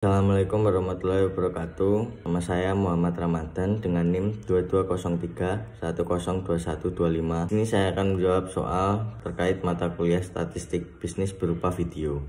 Assalamualaikum warahmatullahi wabarakatuh. Nama saya Muhammad Ramadan dengan NIM 2203102125. Ini saya akan menjawab soal terkait mata kuliah statistik bisnis berupa video.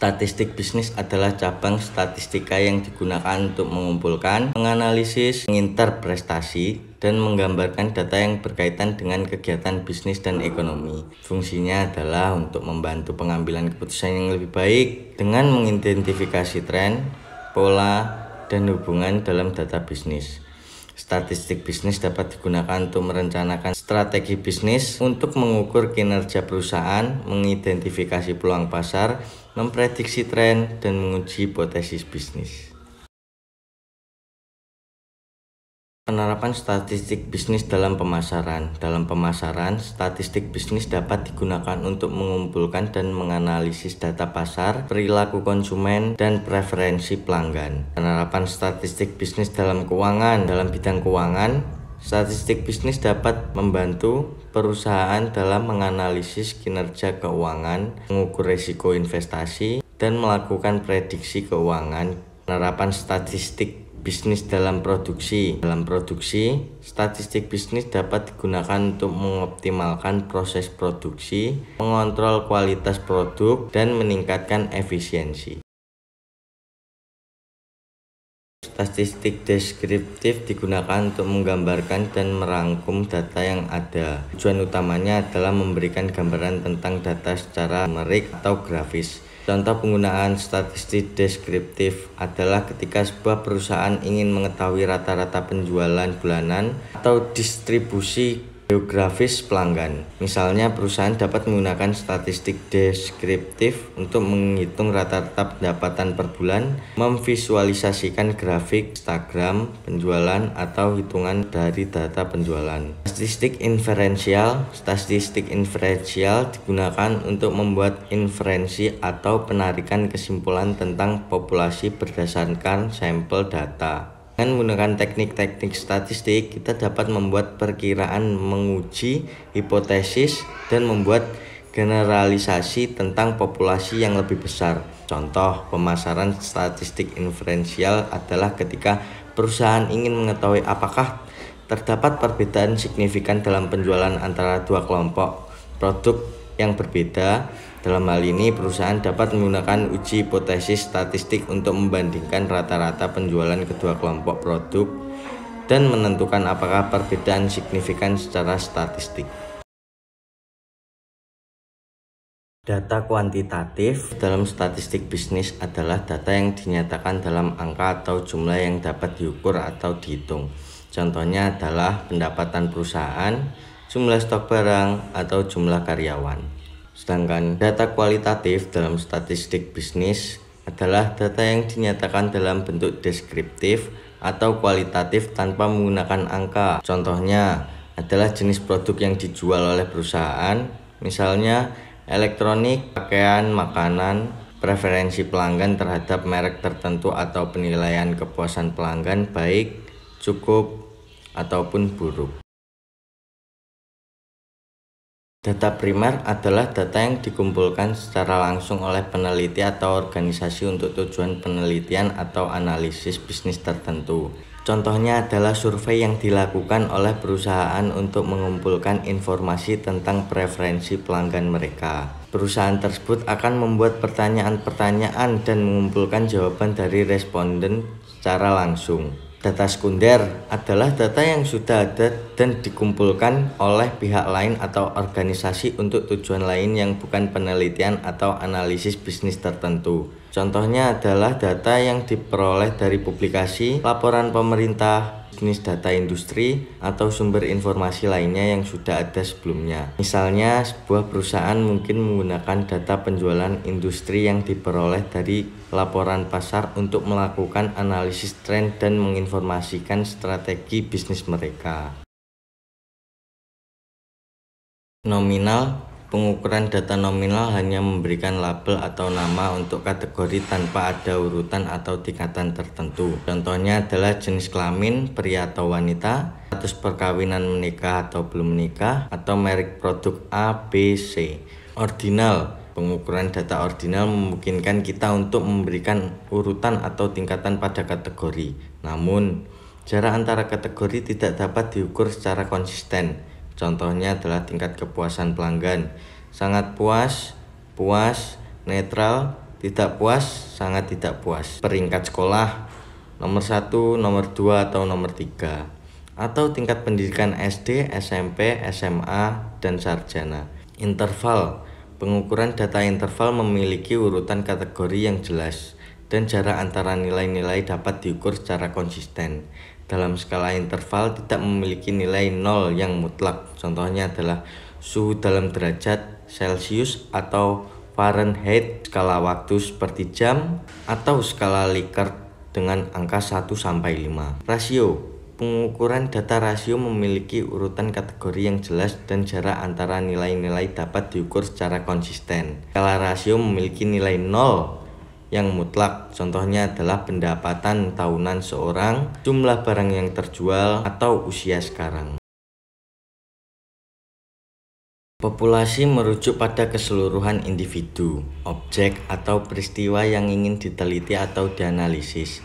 Statistik bisnis adalah cabang statistika yang digunakan untuk mengumpulkan, menganalisis, menginterpretasi, dan menggambarkan data yang berkaitan dengan kegiatan bisnis dan ekonomi. Fungsinya adalah untuk membantu pengambilan keputusan yang lebih baik dengan mengidentifikasi tren, pola, dan hubungan dalam data bisnis. Statistik bisnis dapat digunakan untuk merencanakan strategi bisnis, untuk mengukur kinerja perusahaan, mengidentifikasi peluang pasar, memprediksi tren, dan menguji hipotesis bisnis. Penerapan statistik bisnis dalam pemasaran. Dalam pemasaran, statistik bisnis dapat digunakan untuk mengumpulkan dan menganalisis data pasar, perilaku konsumen, dan preferensi pelanggan. Penerapan statistik bisnis dalam keuangan. Dalam bidang keuangan, statistik bisnis dapat membantu perusahaan dalam menganalisis kinerja keuangan, mengukur risiko investasi, dan melakukan prediksi keuangan. Penerapan statistik bisnis dalam produksi. Dalam produksi, statistik bisnis dapat digunakan untuk mengoptimalkan proses produksi, mengontrol kualitas produk, dan meningkatkan efisiensi. Statistik deskriptif digunakan untuk menggambarkan dan merangkum data yang ada. Tujuan utamanya adalah memberikan gambaran tentang data secara numerik atau grafis. Contoh penggunaan statistik deskriptif adalah ketika sebuah perusahaan ingin mengetahui rata-rata penjualan bulanan atau distribusi geografis pelanggan. Misalnya, perusahaan dapat menggunakan statistik deskriptif untuk menghitung rata-rata pendapatan per bulan, memvisualisasikan grafik Instagram penjualan, atau hitungan dari data penjualan. Statistik inferensial digunakan untuk membuat inferensi atau penarikan kesimpulan tentang populasi berdasarkan sampel data. Dengan menggunakan teknik-teknik statistik, kita dapat membuat perkiraan, menguji hipotesis, dan membuat generalisasi tentang populasi yang lebih besar. Contoh pemasaran statistik inferensial adalah ketika perusahaan ingin mengetahui apakah terdapat perbedaan signifikan dalam penjualan antara dua kelompok produk yang berbeda. Dalam hal ini, perusahaan dapat menggunakan uji hipotesis statistik untuk membandingkan rata-rata penjualan kedua kelompok produk dan menentukan apakah perbedaan signifikan secara statistik. Data kuantitatif dalam statistik bisnis adalah data yang dinyatakan dalam angka atau jumlah yang dapat diukur atau dihitung. Contohnya adalah pendapatan perusahaan, jumlah stok barang, atau jumlah karyawan. Sedangkan data kualitatif dalam statistik bisnis adalah data yang dinyatakan dalam bentuk deskriptif atau kualitatif tanpa menggunakan angka. Contohnya adalah jenis produk yang dijual oleh perusahaan, misalnya elektronik, pakaian, makanan, preferensi pelanggan terhadap merek tertentu, atau penilaian kepuasan pelanggan baik, cukup, ataupun buruk. Data primer adalah data yang dikumpulkan secara langsung oleh peneliti atau organisasi untuk tujuan penelitian atau analisis bisnis tertentu. Contohnya adalah survei yang dilakukan oleh perusahaan untuk mengumpulkan informasi tentang preferensi pelanggan mereka. Perusahaan tersebut akan membuat pertanyaan-pertanyaan dan mengumpulkan jawaban dari responden secara langsung. Data sekunder adalah data yang sudah ada dan dikumpulkan oleh pihak lain atau organisasi untuk tujuan lain yang bukan penelitian atau analisis bisnis tertentu. Contohnya adalah data yang diperoleh dari publikasi, laporan pemerintah, bisnis data industri, atau sumber informasi lainnya yang sudah ada sebelumnya. Misalnya, sebuah perusahaan mungkin menggunakan data penjualan industri yang diperoleh dari laporan pasar untuk melakukan analisis tren dan menginformasikan strategi bisnis mereka. Nominal. Pengukuran data nominal hanya memberikan label atau nama untuk kategori tanpa ada urutan atau tingkatan tertentu. Contohnya adalah jenis kelamin, pria atau wanita, status perkawinan, menikah atau belum menikah, atau merek produk A, B, C. Ordinal Pengukuran data ordinal memungkinkan kita untuk memberikan urutan atau tingkatan pada kategori. Namun, jarak antara kategori tidak dapat diukur secara konsisten. Contohnya adalah tingkat kepuasan pelanggan. Sangat puas, puas, netral, tidak puas, sangat tidak puas. Peringkat sekolah, nomor 1, nomor 2, atau nomor 3. Atau tingkat pendidikan SD, SMP, SMA, dan sarjana. Interval. Pengukuran data interval memiliki urutan kategori yang jelas dan jarak antara nilai-nilai dapat diukur secara konsisten. Dalam skala interval tidak memiliki nilai 0 yang mutlak. Contohnya adalah suhu dalam derajat Celcius atau Fahrenheit, skala waktu seperti jam, atau skala Likert dengan angka 1-5. Rasio. Pengukuran data rasio memiliki urutan kategori yang jelas dan jarak antara nilai-nilai dapat diukur secara konsisten. Skala rasio memiliki nilai 0 yang mutlak. Contohnya adalah pendapatan tahunan seorang, jumlah barang yang terjual, atau usia sekarang. Populasi merujuk pada keseluruhan individu, objek, atau peristiwa yang ingin diteliti atau dianalisis.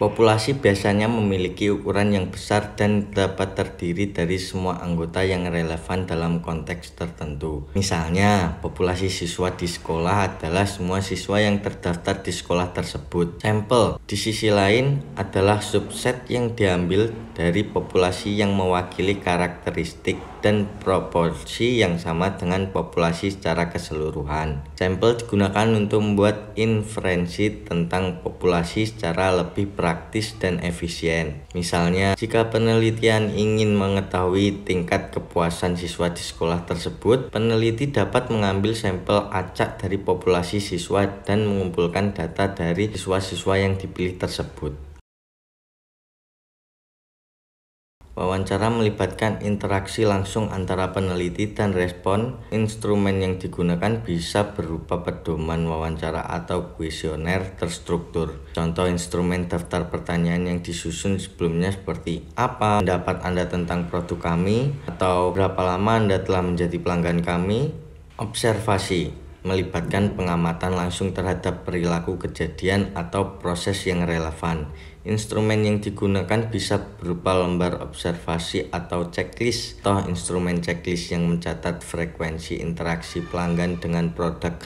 Populasi biasanya memiliki ukuran yang besar dan dapat terdiri dari semua anggota yang relevan dalam konteks tertentu. Misalnya, populasi siswa di sekolah adalah semua siswa yang terdaftar di sekolah tersebut. Sampel, di sisi lain, adalah subset yang diambil dari populasi yang mewakili karakteristik dan proporsi yang sama dengan populasi secara keseluruhan. Sampel digunakan untuk membuat inferensi tentang populasi secara lebih praktis dan efisien. Misalnya, jika penelitian ingin mengetahui tingkat kepuasan siswa di sekolah tersebut, peneliti dapat mengambil sampel acak dari populasi siswa dan mengumpulkan data dari siswa-siswa yang dipilih tersebut. Wawancara melibatkan interaksi langsung antara peneliti dan respon. Instrumen yang digunakan bisa berupa pedoman wawancara atau kuesioner terstruktur. Contoh instrumen daftar pertanyaan yang disusun sebelumnya seperti apa pendapat Anda tentang produk kami, atau berapa lama Anda telah menjadi pelanggan kami. Observasi melibatkan pengamatan langsung terhadap perilaku kejadian atau proses yang relevan. Instrumen yang digunakan bisa berupa lembar observasi atau checklist. Contoh instrumen checklist yang mencatat frekuensi interaksi pelanggan dengan produk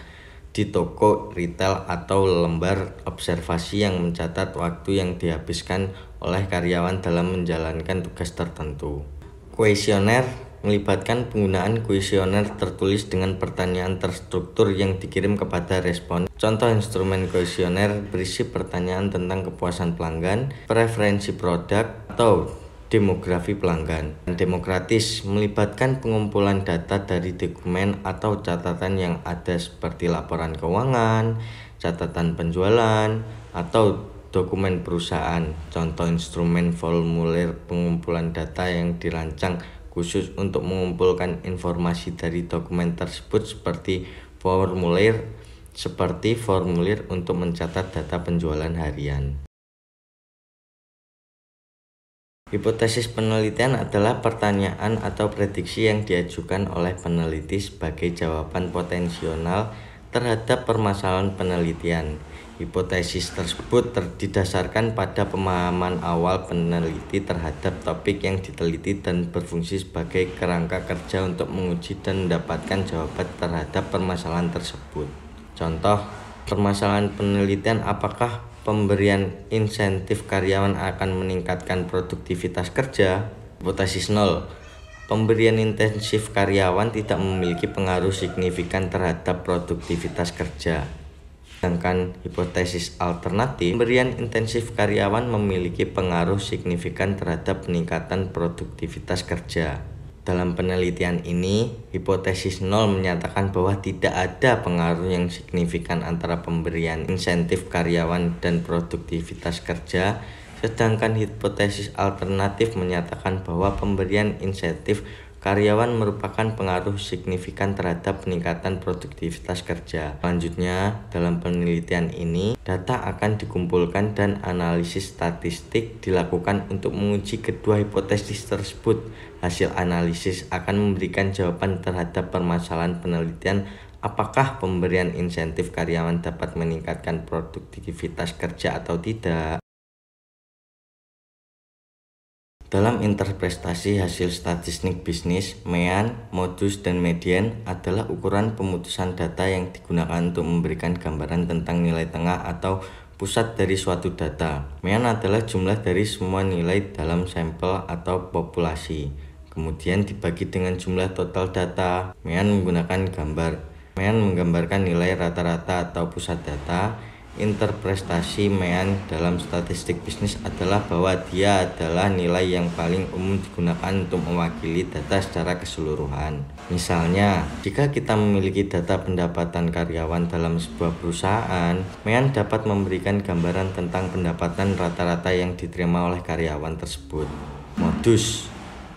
di toko retail, atau lembar observasi yang mencatat waktu yang dihabiskan oleh karyawan dalam menjalankan tugas tertentu. Kuesioner melibatkan penggunaan kuesioner tertulis dengan pertanyaan terstruktur yang dikirim kepada respon. Contoh instrumen kuesioner berisi pertanyaan tentang kepuasan pelanggan, preferensi produk, atau demografi pelanggan. Demokratis melibatkan pengumpulan data dari dokumen atau catatan yang ada seperti laporan keuangan, catatan penjualan, atau dokumen perusahaan. Contoh instrumen formulir pengumpulan data yang dirancang khusus untuk mengumpulkan informasi dari dokumen tersebut seperti formulir untuk mencatat data penjualan harian. Hipotesis penelitian adalah pertanyaan atau prediksi yang diajukan oleh peneliti sebagai jawaban potensial terhadap permasalahan penelitian. Hipotesis tersebut didasarkan pada pemahaman awal peneliti terhadap topik yang diteliti dan berfungsi sebagai kerangka kerja untuk menguji dan mendapatkan jawaban terhadap permasalahan tersebut. Contoh, permasalahan penelitian: apakah pemberian insentif karyawan akan meningkatkan produktivitas kerja? Hipotesis 0. Pemberian insentif karyawan tidak memiliki pengaruh signifikan terhadap produktivitas kerja. Sedangkan hipotesis alternatif, pemberian insentif karyawan memiliki pengaruh signifikan terhadap peningkatan produktivitas kerja. Dalam penelitian ini, hipotesis 0 menyatakan bahwa tidak ada pengaruh yang signifikan antara pemberian insentif karyawan dan produktivitas kerja, sedangkan hipotesis alternatif menyatakan bahwa pemberian insentif karyawan merupakan pengaruh signifikan terhadap peningkatan produktivitas kerja. Selanjutnya, dalam penelitian ini, data akan dikumpulkan dan analisis statistik dilakukan untuk menguji kedua hipotesis tersebut. Hasil analisis akan memberikan jawaban terhadap permasalahan penelitian Apakah pemberian insentif karyawan dapat meningkatkan produktivitas kerja atau tidak? Dalam interpretasi hasil statistik bisnis, mean, modus, dan median adalah ukuran pemutusan data yang digunakan untuk memberikan gambaran tentang nilai tengah atau pusat dari suatu data. Mean adalah jumlah dari semua nilai dalam sampel atau populasi, kemudian dibagi dengan jumlah total data. Mean menggunakan gambar. Mean menggambarkan nilai rata-rata atau pusat data. Interpretasi mean dalam statistik bisnis adalah bahwa dia adalah nilai yang paling umum digunakan untuk mewakili data secara keseluruhan. Misalnya, jika kita memiliki data pendapatan karyawan dalam sebuah perusahaan, mean dapat memberikan gambaran tentang pendapatan rata-rata yang diterima oleh karyawan tersebut.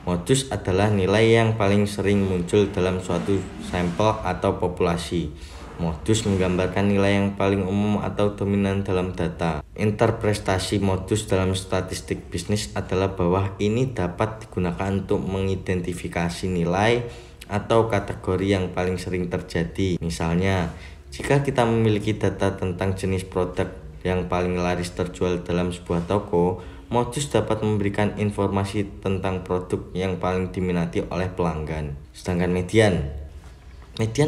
Modus adalah nilai yang paling sering muncul dalam suatu sampel atau populasi. Modus menggambarkan nilai yang paling umum atau dominan dalam data. Interpretasi modus dalam statistik bisnis adalah bahwa ini dapat digunakan untuk mengidentifikasi nilai atau kategori yang paling sering terjadi. Misalnya, jika kita memiliki data tentang jenis produk yang paling laris terjual dalam sebuah toko, modus dapat memberikan informasi tentang produk yang paling diminati oleh pelanggan. Sedangkan median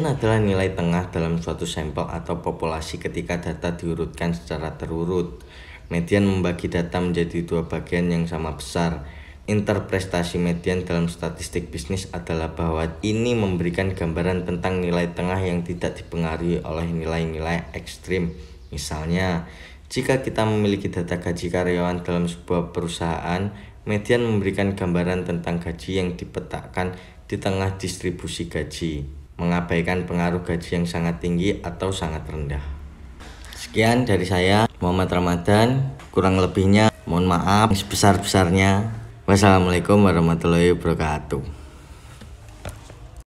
adalah nilai tengah dalam suatu sampel atau populasi ketika data diurutkan secara terurut. Median membagi data menjadi dua bagian yang sama besar. Interpretasi median dalam statistik bisnis adalah bahwa ini memberikan gambaran tentang nilai tengah yang tidak dipengaruhi oleh nilai-nilai ekstrim. Misalnya, jika kita memiliki data gaji karyawan dalam sebuah perusahaan, median memberikan gambaran tentang gaji yang dipetakan di tengah distribusi gaji, mengabaikan pengaruh gaji yang sangat tinggi atau sangat rendah. Sekian dari saya, Muhammad Ramadan. Kurang lebihnya mohon maaf sebesar-besarnya. Wassalamualaikum warahmatullahi wabarakatuh.